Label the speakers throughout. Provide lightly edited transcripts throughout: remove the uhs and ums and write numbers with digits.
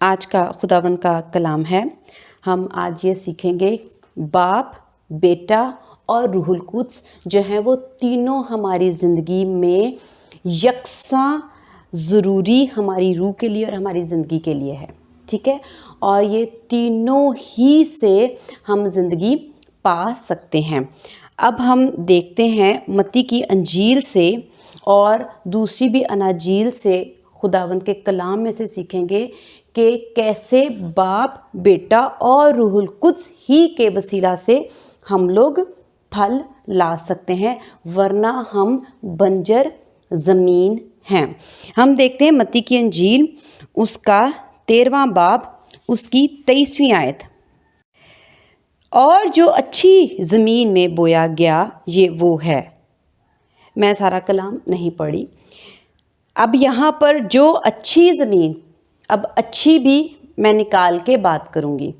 Speaker 1: آج کا خداوند کا کلام ہے۔ ہم آج یہ سیکھیں گے باپ، بیٹا اور روح القدس جو ہیں وہ تینوں ہماری زندگی میں یکساں ضروری ہماری روح کے لیے اور ہماری زندگی کے لیے ہے، ٹھیک ہے؟ اور یہ تینوں ہی سے ہم زندگی پا سکتے ہیں۔ اب ہم دیکھتے ہیں متی کی انجیل سے اور دوسری بھی اناجیل سے خداوند کے کلام میں سے سیکھیں گے کہ کیسے باپ، بیٹا اور روح القدس ہی کے وسیلہ سے ہم لوگ پھل لا سکتے ہیں، ورنہ ہم بنجر زمین ہیں۔ ہم دیکھتے ہیں متی کی انجیل اس کا 13واں باب اس کی 23ویں آیت۔ اور جو اچھی زمین میں بویا گیا یہ وہ ہے۔ میں سارا کلام نہیں پڑھی۔ اب یہاں پر جو اچھی زمین، اب اچھی بھی میں نکال کے بات کروں گی۔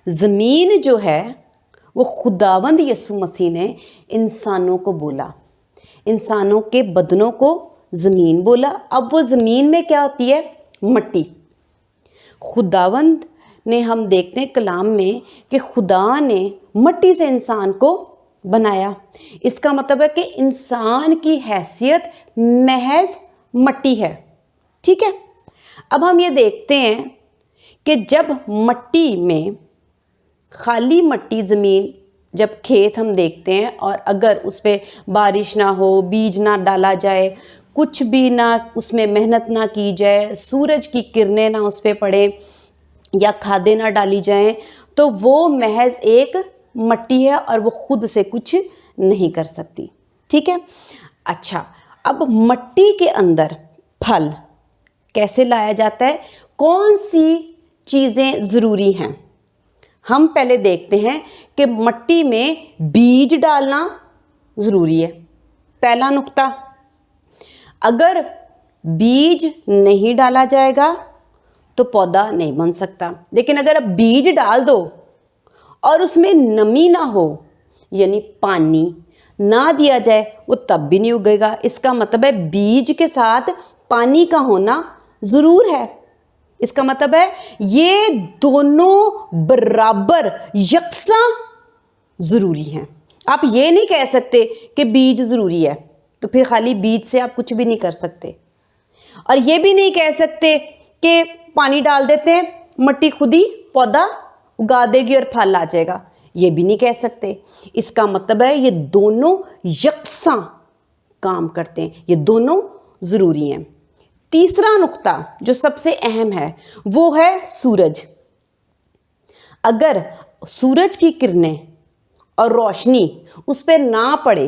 Speaker 1: زمین جو ہے وہ خداوند یسوع مسیح نے انسانوں کو بولا، انسانوں کے بدنوں کو زمین بولا۔ اب وہ زمین میں کیا ہوتی ہے؟ مٹی۔ خداوند نے، ہم دیکھتے ہیں کلام میں کہ خدا نے مٹی سے انسان کو بنایا۔ اس کا مطلب ہے کہ انسان کی حیثیت محض مٹی ہے، ٹھیک ہے؟ اب ہم یہ دیکھتے ہیں کہ جب مٹی میں خالی مٹی زمین، جب کھیت ہم دیکھتے ہیں اور اگر اس پہ بارش نہ ہو، بیج نہ ڈالا جائے، کچھ بھی نہ اس میں محنت نہ کی جائے، سورج کی کرنیں نہ اس پہ پڑے یا کھادیں نہ ڈالی جائیں، تو وہ محض ایک مٹی ہے اور وہ خود سے کچھ نہیں کر سکتی، ٹھیک ہے؟ اچھا، اب مٹی کے اندر پھل کیسے لایا جاتا ہے؟ کون سی چیزیں ضروری ہیں؟ ہم پہلے دیکھتے ہیں کہ مٹی میں بیج ڈالنا ضروری ہے۔ پہلا نقطہ، اگر بیج نہیں ڈالا جائے گا تو پودا نہیں بن سکتا۔ لیکن اگر اب بیج ڈال دو اور اس میں نمی نہ ہو، یعنی پانی نہ دیا جائے، وہ تب بھی نہیں اگے گا۔ اس کا مطلب ہے بیج کے ساتھ پانی کا ہونا ضرور ہے۔ اس کا مطلب ہے یہ دونوں برابر یکساں ضروری ہیں۔ آپ یہ نہیں کہہ سکتے کہ بیج ضروری ہے تو پھر خالی بیج سے آپ کچھ بھی نہیں کر سکتے، اور یہ بھی نہیں کہہ سکتے کہ پانی ڈال دیتے ہیں مٹی خود ہی پودا اگا دے گی اور پھل آ جائے گا، یہ بھی نہیں کہہ سکتے۔ اس کا مطلب ہے یہ دونوں یکساں کام کرتے ہیں، یہ دونوں ضروری ہیں۔ تیسرا نقطہ جو سب سے اہم ہے وہ ہے سورج۔ اگر سورج کی کرنیں اور روشنی اس پہ نہ پڑے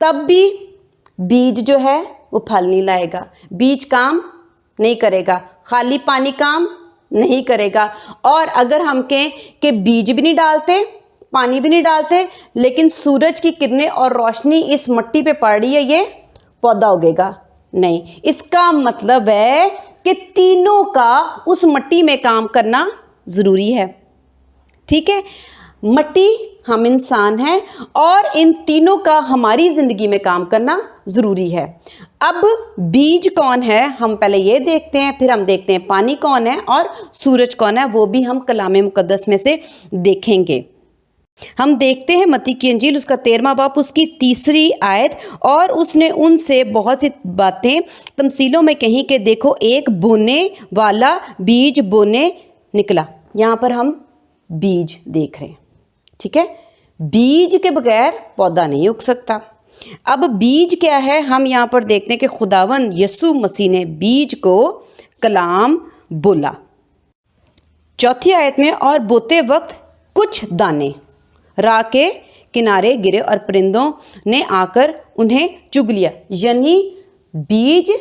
Speaker 1: تب بھی بیج جو ہے وہ پھل نہیں لائے گا، بیج کام نہیں کرے گا، خالی پانی کام نہیں کرے گا۔ اور اگر ہم کہیں کہ بیج بھی نہیں ڈالتے، پانی بھی نہیں ڈالتے، لیکن سورج کی کرنیں اور روشنی اس مٹی پہ پڑ رہی ہے، یہ پودا اگے گا نہیں۔ اس کا مطلب ہے کہ تینوں کا اس مٹی میں کام کرنا ضروری ہے، ٹھیک ہے؟ مٹی، ہم انسان ہیں، اور ان تینوں کا ہماری زندگی میں کام کرنا ضروری ہے۔ اب بیج کون ہے ہم پہلے یہ دیکھتے ہیں، پھر ہم دیکھتے ہیں پانی کون ہے اور سورج کون ہے، وہ بھی ہم کلام مقدس میں سے دیکھیں گے۔ ہم دیکھتے ہیں متی کی انجیل اس کا 13واں باب اس کی 3 آیت۔ اور اس نے ان سے بہت سی باتیں تمثیلوں میں کہیں کہ دیکھو ایک بونے والا بیج بونے نکلا۔ یہاں پر ہم بیج دیکھ رہے ہیں، ٹھیک ہے؟ بیج کے بغیر پودا نہیں اگ سکتا۔ اب بیج کیا ہے؟ ہم یہاں پر دیکھتے ہیں کہ خداوند یسوع مسیح نے بیج کو کلام بولا۔ 4 آیت میں، اور بوتے وقت کچھ دانے راہ کے کنارے گرے اور پرندوں نے آ کر انہیں چگ لیا۔ یعنی بیج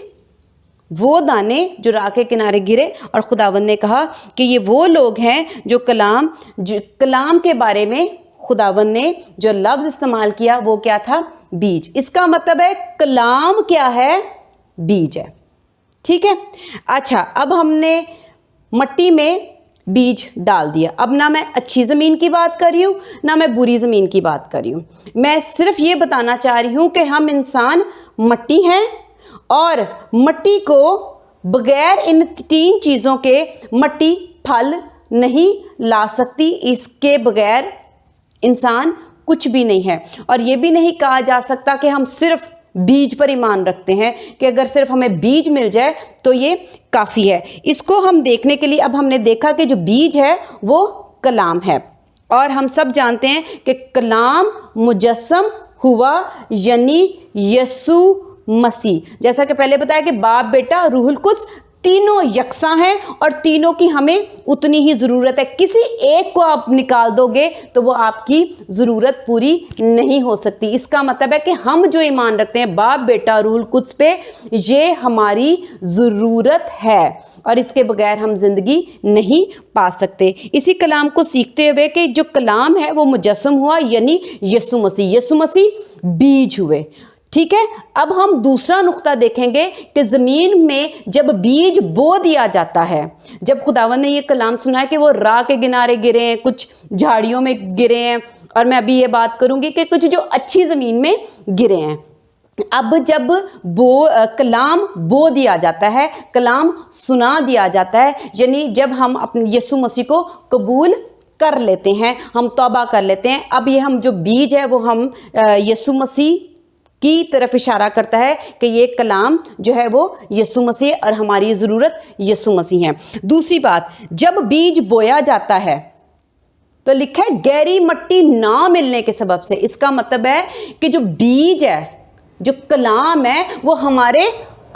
Speaker 1: وہ دانے جو راہ کے کنارے گرے، اور خداوند نے کہا کہ یہ وہ لوگ ہیں جو کلام کے بارے میں خداوند نے جو لفظ استعمال کیا وہ کیا تھا؟ بیج۔ اس کا مطلب ہے کلام کیا ہے؟ بیج ہے، ٹھیک ہے؟ اچھا، اب ہم نے مٹی میں بیج ڈال دیا۔ اب نہ میں اچھی زمین کی بات کر رہی ہوں نہ میں بری زمین کی بات کر رہی ہوں، میں صرف یہ بتانا چاہ رہی ہوں کہ ہم انسان مٹی ہیں، اور مٹی کو बगैर इन 3 चीज़ों के मट्टी फल नहीं ला सकती, इसके बगैर इंसान कुछ भी नहीं है। और ये भी नहीं कहा जा सकता कि हम सिर्फ बीज पर ईमान रखते हैं, कि अगर सिर्फ हमें बीज मिल जाए तो ये काफ़ी है। इसको हम देखने के लिए अब हमने देखा कि जो बीज है वो कलाम है, और हम सब जानते हैं कि कलाम मुजस्सम हुआ यानी यीशु मसीह। जैसा कि पहले बताया कि बाप, बेटा, रूहुल कुद्स तीनों यकसा हैं और तीनों की हमें उतनी ही ज़रूरत है। किसी एक को आप निकाल दोगे तो वो आपकी ज़रूरत पूरी नहीं हो सकती। इसका मतलब है कि हम जो ईमान रखते हैं बाप, बेटा, रूहुल कुद्स पे, ये हमारी ज़रूरत है और इसके बगैर हम ज़िंदगी नहीं पा सकते। इसी कलाम को सीखते हुए कि जो कलाम है वो मुजस्सम हुआ यानी यीशु मसीह, यीशु मसीह बीज हुए। ठीक है, अब हम दूसरा नुक्ता देखेंगे कि ज़मीन में जब बीज बो दिया जाता है, जब खुदावंद ने ये कलाम सुना है कि वो राह के किनारे गिरे हैं, कुछ झाड़ियों में गिरे हैं, और मैं अभी ये बात करूंगी कि कुछ जो अच्छी ज़मीन में गिरे हैं। अब जब कलाम बो दिया जाता है, कलाम सुना दिया जाता है, यानी जब हम अपने यीशु मसीह को कबूल कर लेते हैं, हम तौबा कर लेते हैं, अब ये हम जो बीज है वो हम यीशु मसीह की तरफ इशारा करता है कि ये कलाम जो है वो यीशु मसीह और हमारी ज़रूरत यीशु मसीह है। दूसरी बात, जब बीज बोया जाता है तो लिखा है गहरी मिट्टी ना मिलने के सबब से। इसका मतलब है कि जो बीज है, जो कलाम है, वो हमारे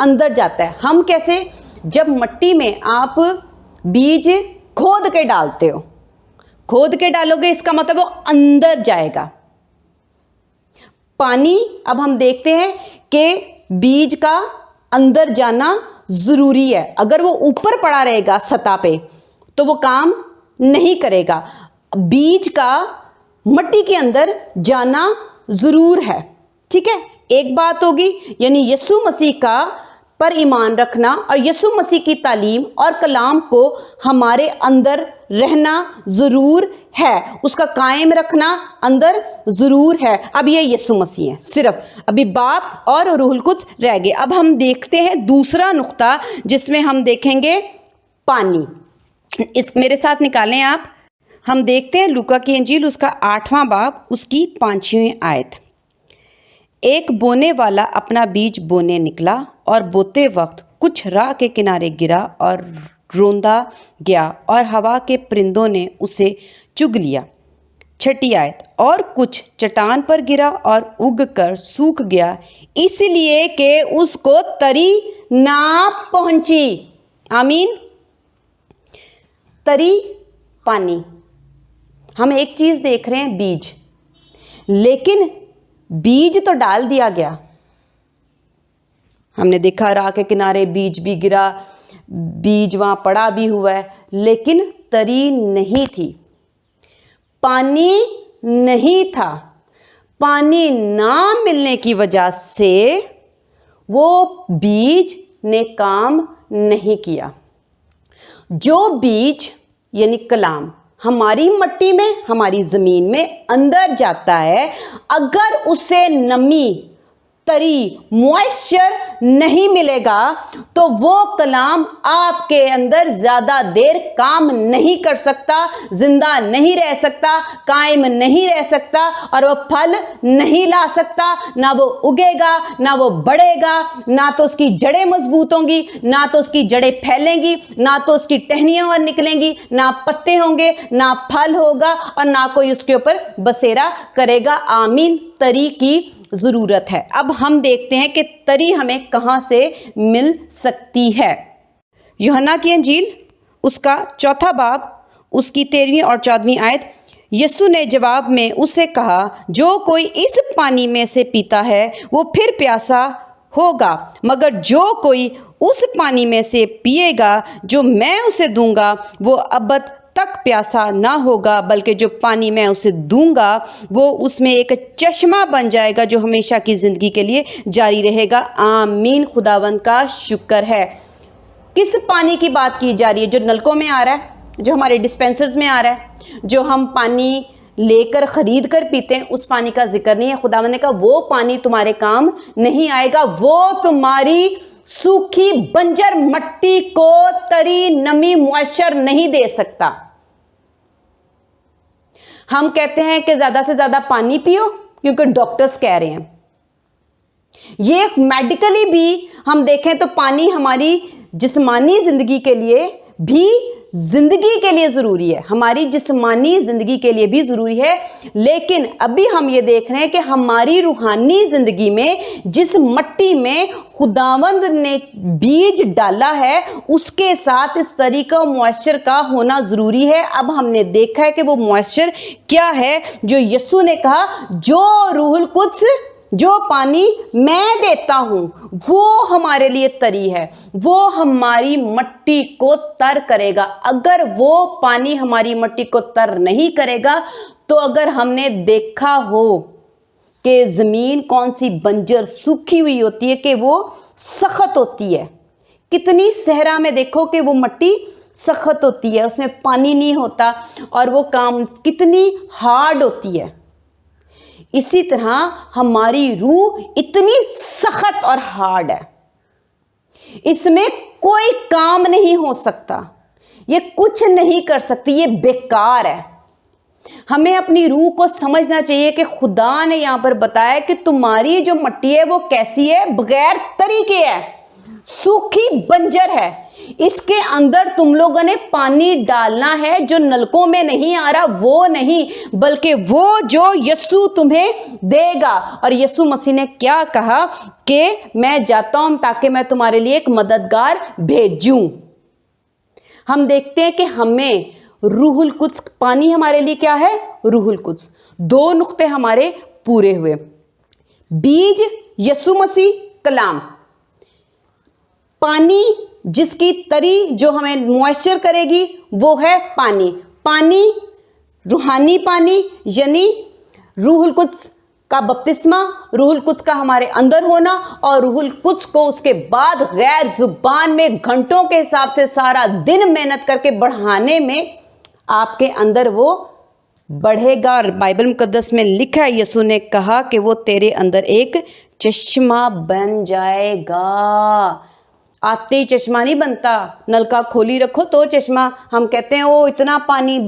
Speaker 1: अंदर जाता है। हम कैसे? जब मिट्टी में आप बीज खोद के डालते हो, खोद के डालोगे, इसका मतलब वो अंदर जाएगा। पानी, अब हम देखते हैं कि बीज का अंदर जाना ज़रूरी है। अगर वो ऊपर पड़ा रहेगा सतह पे तो वो काम नहीं करेगा। बीज का मिट्टी के अंदर जाना ज़रूर है। ठीक है, एक बात होगी, यानी यीशु मसीह का पर ईमान रखना और यीशु मसीह की तालीम और कलाम को हमारे अंदर रहना ज़रूर है, उसका कायम रखना अंदर ज़रूर है। अब ये यीशु मसीह है, सिर्फ अभी बाप और रूहुल कुद्स रह गए। अब हम देखते हैं दूसरा नुक्ता जिसमें हम देखेंगे पानी। इस मेरे साथ निकालें आप। हम देखते हैं लूका की इंजील उसका 8वां बाब उसकी 5वीं आयत। एक बोने वाला अपना बीज बोने निकला और बोते वक्त कुछ राह के किनारे गिरा और रोंदा गया और हवा के परिंदों ने उसे चुग लिया। 6ठी आयत, और कुछ चट्टान पर गिरा और उग कर सूख गया, इसलिए कि उसको तरी ना पहुंची। आमीन। तरी, पानी। हम एक चीज़ देख रहे हैं, बीज, लेकिन बीज तो डाल दिया गया। हमने देखा राह के किनारे बीज भी गिरा, बीज वहाँ पड़ा भी हुआ है, लेकिन तरी नहीं थी, पानी नहीं था। पानी ना मिलने की वजह से वो बीज ने काम नहीं किया। जो बीज यानी कलाम हमारी मिट्टी में, हमारी ज़मीन में अंदर जाता है, अगर उसे नमी, तरी, मॉइस्चर नहीं मिलेगा तो वो कलाम आपके अंदर ज़्यादा देर काम नहीं कर सकता, जिंदा नहीं रह सकता, कायम नहीं रह सकता और वो फल नहीं ला सकता। ना वो उगेगा, ना वो बढ़ेगा, ना तो उसकी जड़ें मजबूत होंगी, ना तो उसकी जड़ें फैलेंगी, ना तो उसकी टहनियाँ और निकलेंगी, ना पत्ते होंगे, ना फल होगा और ना कोई उसके ऊपर बसेरा करेगा। आमीन। तरी की ज़रूरत है। अब हम देखते हैं कि तरी हमें कहाँ से मिल सकती है। यूहन्ना की इंजील उसका 4वां बाब उसकी 13वीं और 14वीं आयत। यीशु ने जवाब में उससे कहा, जो कोई इस पानी में से पीता है वो फिर प्यासा होगा, मगर जो कोई उस पानी में से पिएगा जो मैं उसे दूंगा वो अबद तक प्यासा ना होगा, बल्कि जो पानी मैं उसे दूंगा वो उसमें एक चश्मा बन जाएगा जो हमेशा की ज़िंदगी के लिए जारी रहेगा। आमीन। खुदावंद का शुक्र है। किस पानी की बात की जा रही है? जो नलकों में आ रहा है, जो हमारे डिस्पेंसर्स में आ रहा है, जो हम पानी लेकर ख़रीद कर पीते हैं, उस पानी का जिक्र नहीं है। खुदावंद ने कहा वो पानी तुम्हारे काम नहीं आएगा, वो तुम्हारी सूखी बंजर मट्टी को तरी नमी मॉइस्चर नहीं दे सकता। हम कहते हैं कि ज्यादा से ज्यादा पानी पियो क्योंकि डॉक्टर्स कह रहे हैं। ये मेडिकली भी हम देखें तो पानी हमारी जिस्मानी जिंदगी के लिए भी जिंदगी के लिए ज़रूरी है, हमारी जिस्मानी ज़िंदगी के लिए भी ज़रूरी है। लेकिन अभी हम ये देख रहे हैं कि हमारी रूहानी ज़िंदगी में जिस मट्टी में खुदावंद ने बीज डाला है उसके साथ इस तरीका मॉइस्चर का होना ज़रूरी है। अब हमने देखा है कि वो मॉइस्चर क्या है जो यीशु ने कहा, जो रूहुल कुद्स, जो पानी मैं देता हूं वो हमारे लिए तरी है, वो हमारी मट्टी को तर करेगा। अगर वो पानी हमारी मट्टी को तर नहीं करेगा तो अगर हमने देखा हो कि ज़मीन कौन सी बंजर सूखी हुई होती है कि वो सख्त होती है, कितनी सहरा में देखो कि वो मट्टी सख्त होती है, उसमें पानी नहीं होता और वो काम कितनी हार्ड होती है। इसी तरह हमारी रूह इतनी सख्त और हार्ड है, इसमें कोई काम नहीं हो सकता, ये कुछ नहीं कर सकती, ये बेकार है। हमें अपनी रूह को समझना चाहिए कि खुदा ने यहां पर बताया कि तुम्हारी जो मट्टी है वो कैसी है, बगैर तरी के है, सूखी बंजर है। इसके अंदर तुम लोगों ने पानी डालना है, जो नलकों में नहीं आ रहा वो नहीं, बल्कि वो जो यीशु तुम्हें देगा। और यीशु मसीह ने क्या कहा कि मैं जाता हूं ताकि मैं तुम्हारे लिए एक मददगार भेजूं। हम देखते हैं कि हमें रूहुल कुद्स, पानी हमारे लिए क्या है, रूहुल कुद्स। दो नुक्ते हमारे पूरे हुए, बीज यीशु मसीह, कलाम, पानी जिसकी तरी जो हमें मॉइस्चर करेगी वो है पानी। पानी रूहानी पानी यानी रूहुल कुद्स का बपतिस्मा, रूहुल कुद्स का हमारे अंदर होना, और रूहुल कुद्स को उसके बाद गैर जुबान में घंटों के हिसाब से सारा दिन मेहनत करके बढ़ाने में आपके अंदर वो बढ़ेगा। और बाइबल मुकद्दस में लिखा है, यीशु ने कहा कि वो तेरे अंदर एक चश्मा बन जाएगा। आते ही चश्मा नहीं बनता, नलका खोली रखो तो चश्मा। हम कहते हैं ओ इतना पानी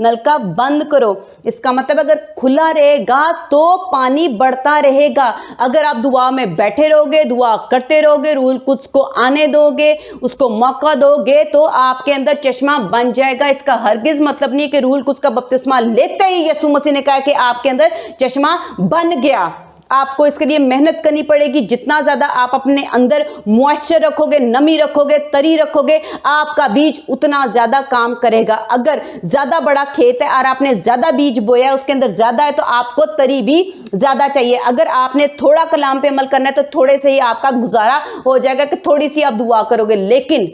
Speaker 1: नलका बंद करो, इसका मतलब अगर खुला रहेगा तो पानी बढ़ता रहेगा। अगर आप दुआ में बैठे रहोगे, दुआ करते रहोगे, रूहुल कुद्स को आने दोगे, उसको मौका दोगे, तो आपके अंदर चश्मा बन जाएगा। इसका हरगिज मतलब नहीं कि रूहुल कुद्स का बपतिस्मा लेते ही यीशु मसीह ने कहा कि आपके अंदर चश्मा बन गया। आपको इसके लिए मेहनत करनी पड़ेगी। जितना ज़्यादा आप अपने अंदर मॉइस्चर रखोगे, नमी रखोगे, तरी रखोगे, आपका बीज उतना ज़्यादा काम करेगा। अगर ज़्यादा बड़ा खेत है और आपने ज़्यादा बीज बोया है, उसके अंदर ज़्यादा है, तो आपको तरी भी ज़्यादा चाहिए। अगर आपने थोड़ा कलाम पे अमल करना है तो थोड़े से ही आपका गुजारा हो जाएगा कि थोड़ी सी आप दुआ करोगे। लेकिन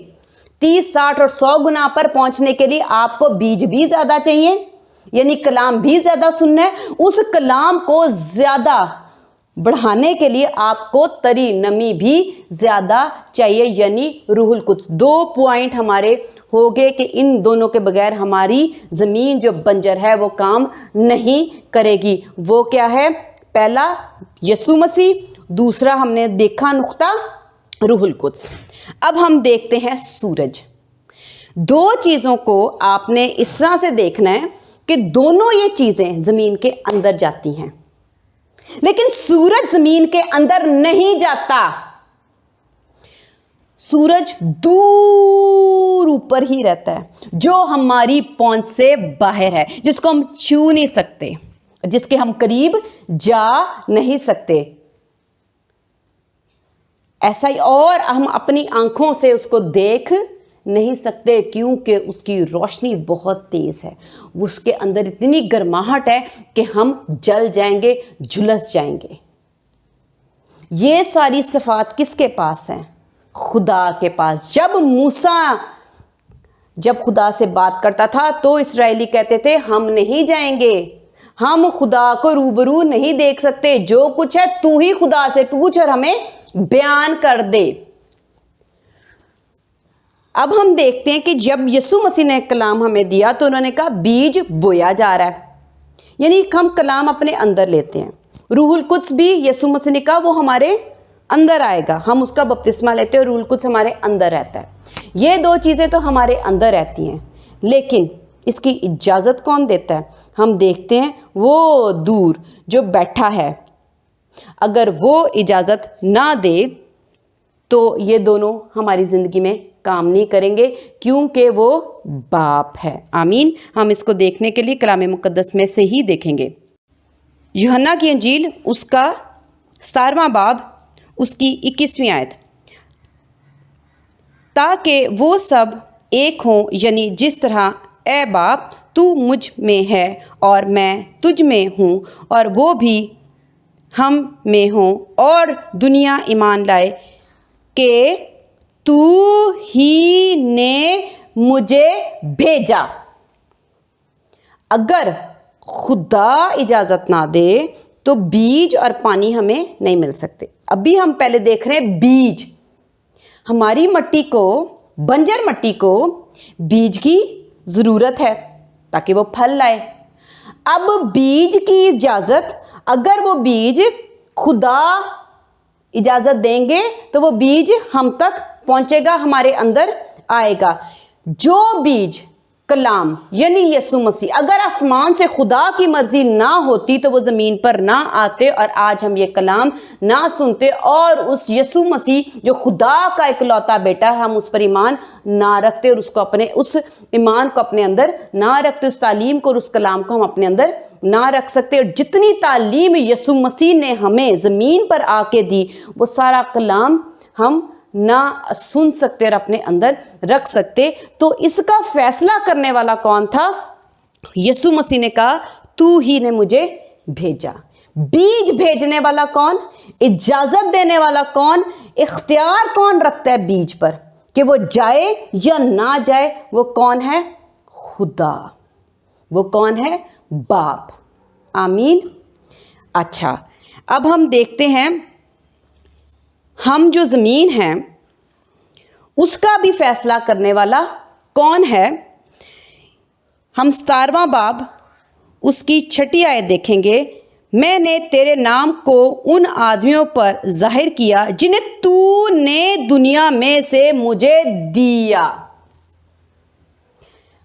Speaker 1: 30, 60 और 100 गुना पर पहुँचने के लिए आपको बीज भी ज़्यादा चाहिए, यानी कलाम भी ज़्यादा सुनना है। उस कलाम को ज़्यादा बढ़ाने के लिए आपको तरी नमी भी ज़्यादा चाहिए, यानी रूहुल कुद्स। 2 पॉइंट हमारे हो गए कि इन दोनों के बगैर हमारी ज़मीन जो बंजर है वो काम नहीं करेगी। वो क्या है, पहला यीशु मसीह, दूसरा हमने देखा नुक्ता रूहुल कुद्स। अब हम देखते हैं सूरज। 2 चीज़ों को आपने इस तरह से देखना है कि दोनों ये चीज़ें ज़मीन के अंदर जाती हैं, लेकिन सूरज जमीन के अंदर नहीं जाता। सूरज दूर ऊपर ही रहता है, जो हमारी पहुंच से बाहर है, जिसको हम छू नहीं सकते, जिसके हम करीब जा नहीं सकते। ऐसा ही, और हम अपनी आंखों से उसको देख नहीं सकते क्योंकि उसकी रोशनी बहुत तेज़ है, उसके अंदर इतनी गर्माहट है कि हम जल जाएंगे, झुलस जाएंगे। ये सारी सिफात किसके पास हैं? खुदा के पास। जब मूसा खुदा से बात करता था तो इस्राएली कहते थे हम नहीं जाएंगे, हम खुदा को रूबरू नहीं देख सकते, जो कुछ है तू ही खुदा से पूछ और हमें बयान कर दे। अब हम देखते हैं कि जब यीशु मसीह ने कलाम हमें दिया तो उन्होंने कहा बीज बोया जा रहा है, यानी हम कलाम अपने अंदर लेते हैं। रूहुल कुद्स भी यीशु मसीह ने कहा वो हमारे اندر آئے گا، ہم اس کا بپتسمہ لیتے ہیں اور روح القدس ہمارے اندر رہتا ہے۔ یہ دو چیزیں تو ہمارے اندر رہتی ہیں، لیکن اس کی اجازت کون دیتا ہے؟ ہم دیکھتے ہیں وہ دور جو بیٹھا ہے، اگر وہ اجازت نہ دے تو یہ دونوں ہماری زندگی میں کام نہیں کریں گے، کیونکہ وہ باپ ہے۔ آمین۔ ہم اس کو دیکھنے کے لیے کلام مقدس میں سے ہی دیکھیں گے۔ یوحنا کی انجیل اس کا 17واں باب اس کی 21ویں آیت، تاکہ وہ سب ایک ہوں، یعنی جس طرح اے باپ تو مجھ میں ہے اور میں تجھ میں ہوں اور وہ بھی ہم میں ہوں، اور دنیا ایمان لائے کہ تو ہی نے مجھے بھیجا۔ اگر خدا اجازت نہ دے تو بیج اور پانی ہمیں نہیں مل سکتے۔ ابھی ہم پہلے دیکھ رہے ہیں بیج، ہماری مٹی کو، بنجر مٹی کو بیج کی ضرورت ہے تاکہ وہ پھل لائے۔ اب بیج کی اجازت، اگر وہ بیج خدا اجازت دیں گے تو وہ بیج ہم تک پہنچے گا، ہمارے اندر آئے گا۔ جو بیج کلام یعنی یسوع مسیح، اگر آسمان سے خدا کی مرضی نہ ہوتی تو وہ زمین پر نہ آتے اور آج ہم یہ کلام نہ سنتے، اور اس یسوع مسیح جو خدا کا اکلوتا بیٹا ہے ہم اس پر ایمان نہ رکھتے اور اس ایمان کو اپنے اندر نہ رکھتے، اس تعلیم کو اور اس کلام کو ہم اپنے اندر نہ رکھ سکتے۔ اور جتنی تعلیم یسوع مسیح نے ہمیں زمین پر آ کے دی وہ سارا کلام ہم نہ سن سکتے اور اپنے اندر رکھ سکتے۔ تو اس کا فیصلہ کرنے والا کون تھا؟ یسوع مسیح نے کہا تو ہی نے مجھے بھیجا۔ بیج بھیجنے والا کون؟ اجازت دینے والا کون؟ اختیار کون رکھتا ہے بیج پر کہ وہ جائے یا نہ جائے؟ وہ کون ہے؟ خدا۔ وہ کون ہے؟ باپ۔ آمین۔ اچھا، اب ہم دیکھتے ہیں ہم جو زمین ہیں اس کا بھی فیصلہ کرنے والا کون ہے؟ ہم 17واں باب اس کی 6 آیت دیکھیں گے، میں نے تیرے نام کو ان آدمیوں پر ظاہر کیا جنہیں تو نے دنیا میں سے مجھے دیا۔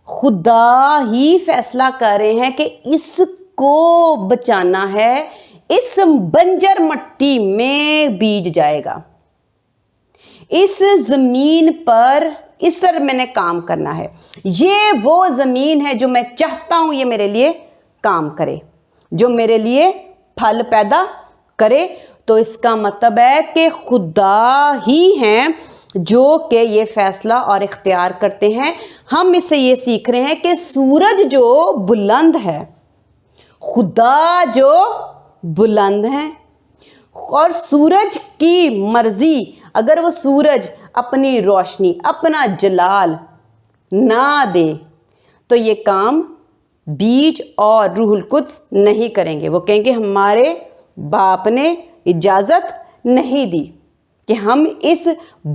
Speaker 1: خدا ہی فیصلہ کر رہے ہیں کہ اس کو بچانا ہے، اس بنجر مٹی میں بیج جائے گا، اس زمین پر اس طرح میں نے کام کرنا ہے۔ یہ وہ زمین ہے جو میں چاہتا ہوں یہ میرے لیے کام کرے، جو میرے لیے پھل پیدا کرے۔ تو اس کا مطلب ہے کہ خدا ہی ہیں جو کہ یہ فیصلہ اور اختیار کرتے ہیں۔ ہم اس سے یہ سیکھ رہے ہیں کہ سورج جو بلند ہے، خدا جو بلند ہے، اور سورج کی مرضی، اگر وہ سورج اپنی روشنی، اپنا جلال نہ دے تو یہ کام بیج اور روح القدس نہیں کریں گے۔ وہ کہیں گے ہمارے باپ نے اجازت نہیں دی کہ ہم اس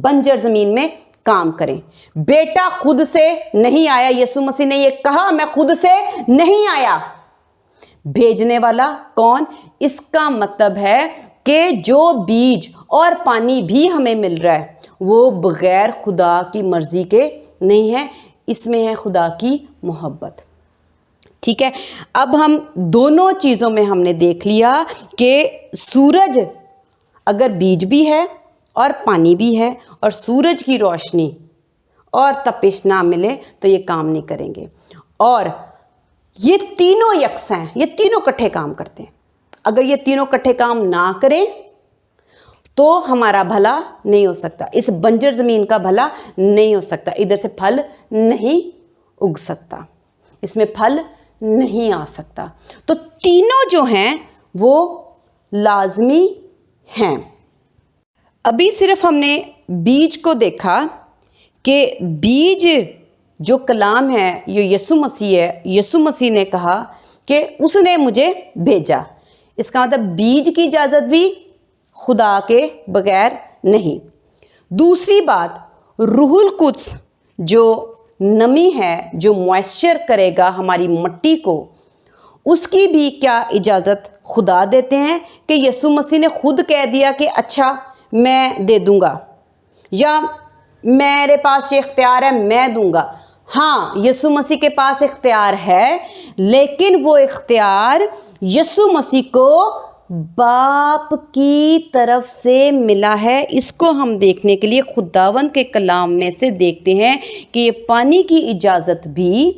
Speaker 1: بنجر زمین میں کام کریں۔ بیٹا خود سے نہیں آیا، یسوع مسیح نے یہ کہا میں خود سے نہیں آیا۔ بھیجنے والا کون؟ اس کا مطلب ہے کہ جو بیج اور پانی بھی ہمیں مل رہا ہے وہ بغیر خدا کی مرضی کے نہیں ہے، اس میں ہے خدا کی محبت۔ ٹھیک ہے، اب ہم دونوں چیزوں میں ہم نے دیکھ لیا کہ سورج اگر بیج بھی ہے اور پانی بھی ہے اور سورج کی روشنی اور تپش نہ ملے تو یہ کام نہیں کریں گے، اور یہ تینوں یکساں ہیں، یہ تینوں کٹھے کام کرتے ہیں۔ اگر یہ تینوں کٹھے کام نہ کریں تو ہمارا بھلا نہیں ہو سکتا، اس بنجر زمین کا بھلا نہیں ہو سکتا، ادھر سے پھل نہیں اگ سکتا، اس میں پھل نہیں آ سکتا۔ تو تینوں جو ہیں وہ لازمی ہیں۔ ابھی صرف ہم نے بیج کو دیکھا کہ بیج جو کلام ہے یہ یسوع مسیح ہے، یسوع مسیح نے کہا کہ اس نے مجھے بھیجا۔ اس کا مطلب بیج کی اجازت بھی خدا کے بغیر نہیں۔ دوسری بات، روح القدس جو نمی ہے، جو موئسچر کرے گا ہماری مٹی کو، اس کی بھی کیا اجازت خدا دیتے ہیں کہ یسوع مسیح نے خود کہہ دیا کہ اچھا میں دے دوں گا، یا میرے پاس یہ اختیار ہے میں دوں گا۔ ہاں، یسوع مسیح کے پاس اختیار ہے، لیکن وہ اختیار یسوع مسیح کو باپ کی طرف سے ملا ہے۔ اس کو ہم دیکھنے کے لیے خداوند کے کلام میں سے دیکھتے ہیں کہ یہ پانی کی اجازت بھی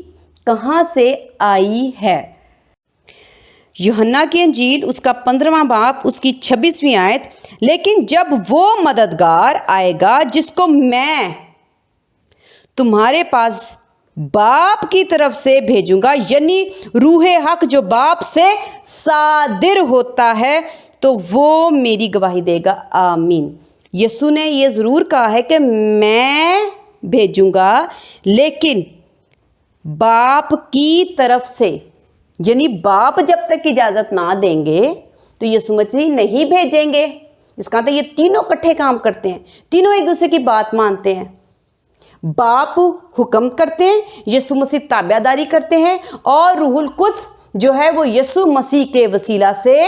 Speaker 1: کہاں سے آئی ہے۔ یوحنا کی انجیل اس کا 15واں باب اس کی 26ویں آیت، لیکن جب وہ مددگار آئے گا جس کو میں تمہارے پاس باپ کی طرف سے بھیجوں گا، یعنی روح حق جو باپ سے صادر ہوتا ہے، تو وہ میری گواہی دے گا۔ آمین۔ یسوع نے یہ ضرور کہا ہے کہ میں بھیجوں گا، لیکن باپ کی طرف سے، یعنی باپ جب تک اجازت نہ دیں گے تو یسوع مسیح نہیں بھیجیں گے۔ اس کا مطلب یہ تینوں اکٹھے کام کرتے ہیں، تینوں ایک دوسرے کی بات مانتے ہیں۔ باپ حکم کرتے ہیں، یسوع مسیح تابع داری کرتے ہیں، اور روح القدس جو ہے وہ یسوع مسیح کے وسیلہ سے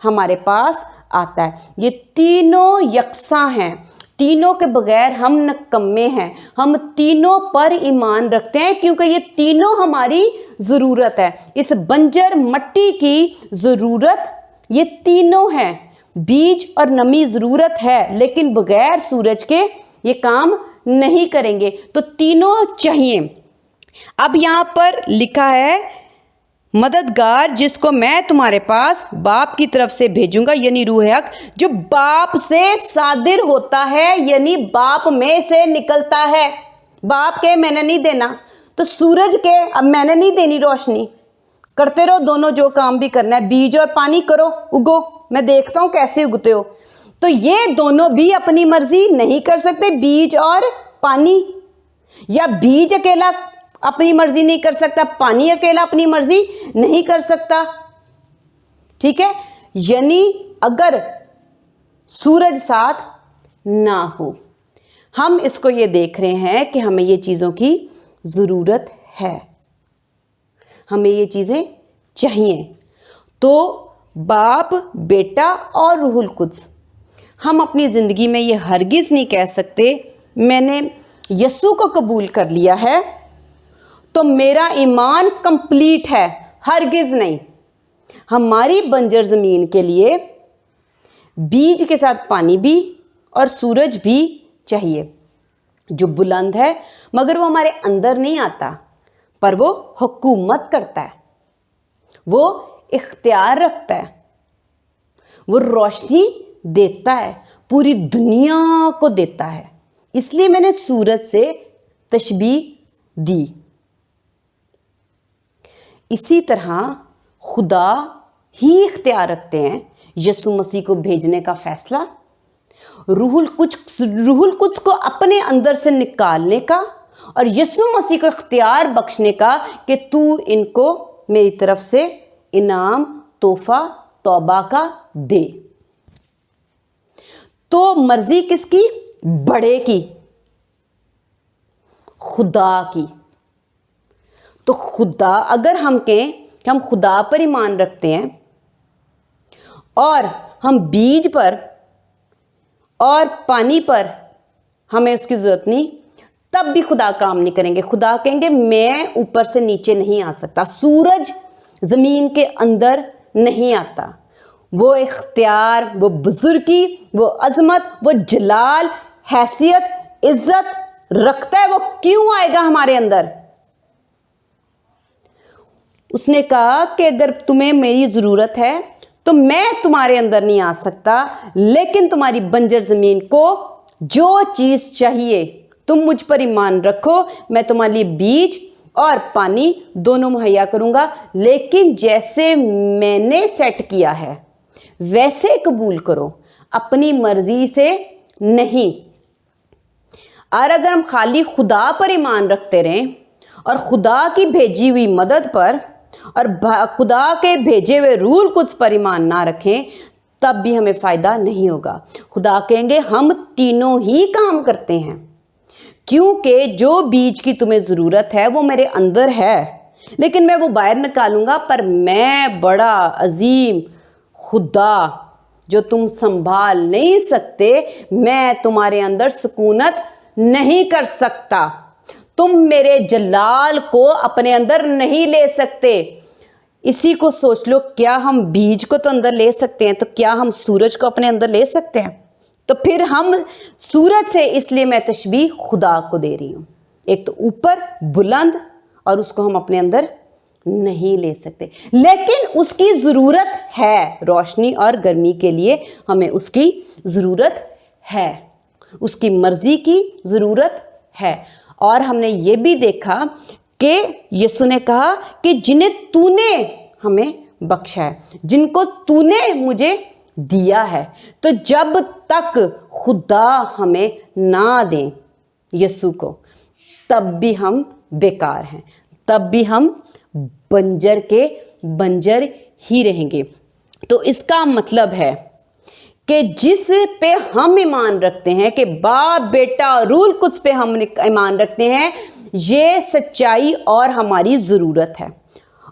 Speaker 1: ہمارے پاس آتا ہے۔ یہ تینوں یکساں ہیں، تینوں کے بغیر ہم نکمے ہیں۔ ہم تینوں پر ایمان رکھتے ہیں کیونکہ یہ تینوں ہماری ضرورت ہے۔ اس بنجر مٹی کی ضرورت یہ تینوں ہیں۔ بیج اور نمی ضرورت ہے، لیکن بغیر سورج کے یہ کام نہیں کریں گے، تو تینوں چاہیے۔ اب یہاں پر لکھا ہے مددگار جس کو میں تمہارے پاس باپ کی طرف سے بھیجوں گا، یعنی روح حق جو باپ سے صادر ہوتا ہے، یعنی باپ میں سے نکلتا ہے۔ باپ کے میں نے نہیں دینا تو سورج کے اب میں نے نہیں دینی روشنی، کرتے رہو دونوں جو کام بھی کرنا ہے، بیج اور پانی کرو، اگو، میں دیکھتا ہوں کیسے اگتے ہو۔ تو یہ دونوں بھی اپنی مرضی نہیں کر سکتے، بیج اور پانی، یا بیج اکیلا اپنی مرضی نہیں کر سکتا، پانی اکیلا اپنی مرضی نہیں کر سکتا، ٹھیک ہے؟ یعنی اگر سورج ساتھ نہ ہو، ہم اس کو یہ دیکھ رہے ہیں کہ ہمیں یہ چیزوں کی ضرورت ہے، ہمیں یہ چیزیں چاہیے۔ تو باپ، بیٹا اور روح القدس، ہم اپنی زندگی میں یہ ہرگز نہیں کہہ سکتے میں نے یسوع کو قبول کر لیا ہے تو میرا ایمان کمپلیٹ ہے، ہرگز نہیں۔ ہماری بنجر زمین کے لیے بیج کے ساتھ پانی بھی اور سورج بھی چاہیے، جو بلند ہے مگر وہ ہمارے اندر نہیں آتا، پر وہ حکومت کرتا ہے، وہ اختیار رکھتا ہے، وہ روشنی دیتا ہے، پوری دنیا کو دیتا ہے۔ اس لیے میں نے سورج سے تشبیہ دی۔ اسی طرح خدا ہی اختیار رکھتے ہیں یسوع مسیح کو بھیجنے کا فیصلہ، روح القدس کو اپنے اندر سے نکالنے کا، اور یسوع مسیح کو اختیار بخشنے کا کہ تو ان کو میری طرف سے انعام، تحفہ، توبہ کا دے۔ تو مرضی کس کی؟ بڑے کی، خدا کی۔ تو خدا، اگر ہم کہیں کہ ہم خدا پر ایمان رکھتے ہیں اور ہم بیج پر اور پانی پر ہمیں اس کی ضرورت نہیں، تب بھی خدا کام نہیں کریں گے۔ خدا کہیں گے میں اوپر سے نیچے نہیں آ سکتا، سورج زمین کے اندر نہیں آتا۔ وہ اختیار، وہ بزرگی، وہ عظمت، وہ جلال، حیثیت، عزت رکھتا ہے، وہ کیوں آئے گا ہمارے اندر؟ اس نے کہا کہ اگر تمہیں میری ضرورت ہے تو میں تمہارے اندر نہیں آ سکتا، لیکن تمہاری بنجر زمین کو جو چیز چاہیے تم مجھ پر ایمان رکھو، میں تمہارے لیے بیج اور پانی دونوں مہیا کروں گا، لیکن جیسے میں نے سیٹ کیا ہے ویسے قبول کرو، اپنی مرضی سے نہیں۔ اور اگر ہم خالی خدا پر ایمان رکھتے رہیں اور خدا کی بھیجی ہوئی مدد پر اور خدا کے بھیجے ہوئے روح القدس پر ایمان نہ رکھیں، تب بھی ہمیں فائدہ نہیں ہوگا۔ خدا کہیں گے ہم تینوں ہی کام کرتے ہیں، کیونکہ جو بیج کی تمہیں ضرورت ہے وہ میرے اندر ہے، لیکن میں وہ باہر نکالوں گا، پر میں بڑا عظیم خدا जो तुम संभाल नहीं सकते, मैं तुम्हारे अंदर सुकूनत नहीं कर सकता। तुम मेरे जलाल को अपने अंदर नहीं ले सकते। इसी को सोच लो, क्या हम बीज को तो अंदर ले सकते हैं, तो क्या हम सूरज को अपने अंदर ले सकते हैं? तो फिर हम सूरज से, इसलिए मैं तशबीह खुदा को दे रही हूँ। एक तो ऊपर बुलंद, और उसको हम अपने अंदर नहीं ले सकते, लेकिन उसकी ज़रूरत है। रोशनी और गर्मी के लिए हमें उसकी ज़रूरत है, उसकी मर्ज़ी की ज़रूरत है। और हमने ये भी देखा कि यीशु ने कहा कि जिन्हें तूने हमें बख्शा है, जिनको तूने मुझे दिया है। तो जब तक खुदा हमें ना दे यीशु को, तब भी हम बेकार हैं, तब भी हम बंजर के बंजर ही रहेंगे। तो इसका मतलब है कि जिस पे हम ईमान रखते हैं, कि बाप बेटा रूल कुछ पे हम ईमान रखते हैं, ये सच्चाई और हमारी ज़रूरत है।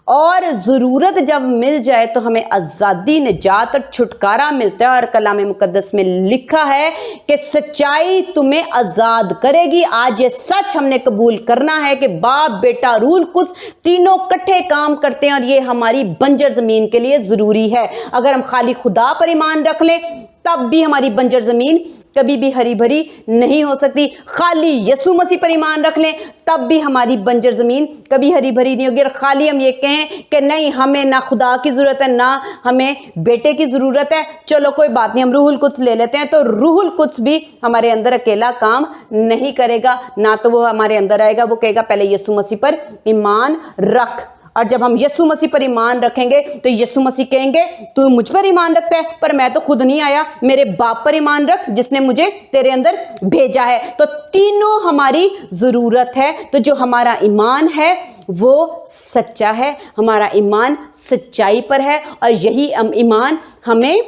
Speaker 1: और ज़रूरत जब मिल जाए तो हमें आज़ादी, निजात और छुटकारा मिलता है। और कलाम मुकद्दस में लिखा है कि सच्चाई तुम्हें आज़ाद करेगी। आज ये सच हमने कबूल करना है कि बाप बेटा रूल कुछ तीनों इकट्ठे काम करते हैं, और ये हमारी बंजर ज़मीन के लिए ज़रूरी है। अगर हम खाली खुदा पर ईमान रख लें, तब भी हमारी बंजर ज़मीन कभी भी हरी भरी नहीं हो सकती। खाली यीशु मसीह पर ईमान रख लें, तब भी हमारी बंजर ज़मीन कभी हरी भरी नहीं होगी। और खाली हम ये कहें कि नहीं, हमें ना खुदा की ज़रूरत है, ना हमें बेटे की ज़रूरत है, चलो कोई बात नहीं, हम रूहुल कुद्स ले लेते हैं, तो रूहुल कुद्स भी हमारे अंदर अकेला काम नहीं करेगा। ना तो वो हमारे अंदर आएगा, वो कहेगा पहले यीशु मसीह पर ईमान रख। और जब हम यीशु मसीह पर ईमान रखेंगे तो यीशु मसीह कहेंगे तू मुझ पर ईमान रखता है, पर मैं तो खुद नहीं आया, मेरे बाप पर ईमान रख जिसने मुझे तेरे अंदर भेजा है। तो तीनों हमारी ज़रूरत है। तो जो हमारा ईमान है वो सच्चा है, हमारा ईमान सच्चाई पर है, और यही ईमान हमें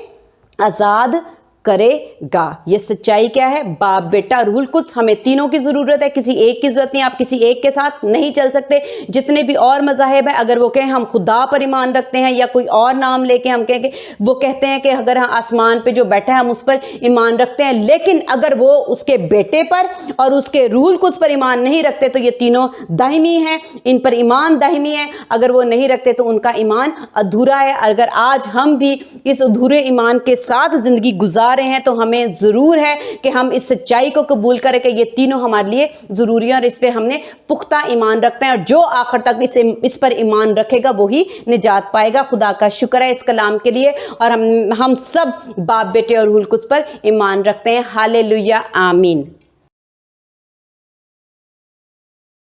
Speaker 1: आज़ाद करेगा। ये सच्चाई क्या है? बाप बेटा रूहुल कुद्स, हमें तीनों की ज़रूरत है, किसी एक की ज़रूरत नहीं। आप किसी एक के साथ नहीं चल सकते। जितने भी और मज़ाहिब हैं, अगर वो कहें हम खुदा पर ईमान रखते हैं, या कोई और नाम लेके हम कहें कि वो कहते हैं कि अगर हम आसमान पे जो बैठा है हम उस पर ईमान रखते हैं, लेकिन अगर वो उसके बेटे पर और उसके रूहुल कुद्स पर ईमान नहीं रखते, तो ये तीनों दाहिमी हैं, इन पर ईमान दाहिमी है। अगर वो नहीं रखते तो उनका ईमान अधूरा है। अगर आज हम भी इस अधूरे ईमान के साथ ज़िंदगी गुजार रहे हैं, तो हमें ज़रूर है कि हम इस सच्चाई को कबूल करें कि ये तीनों हमारे लिए ज़रूरी है, और इस पे हमने पुख्ता ईमान रखते हैं। और जो आखिर तक इस पर ईमान रखेगा वही निजात पाएगा। खुदा का शुक्र है इस कलाम के लिए। और हम सब बाप बेटे और रूहुल कुद्स पर ईमान रखते हैं। हालेलुया, आमीन।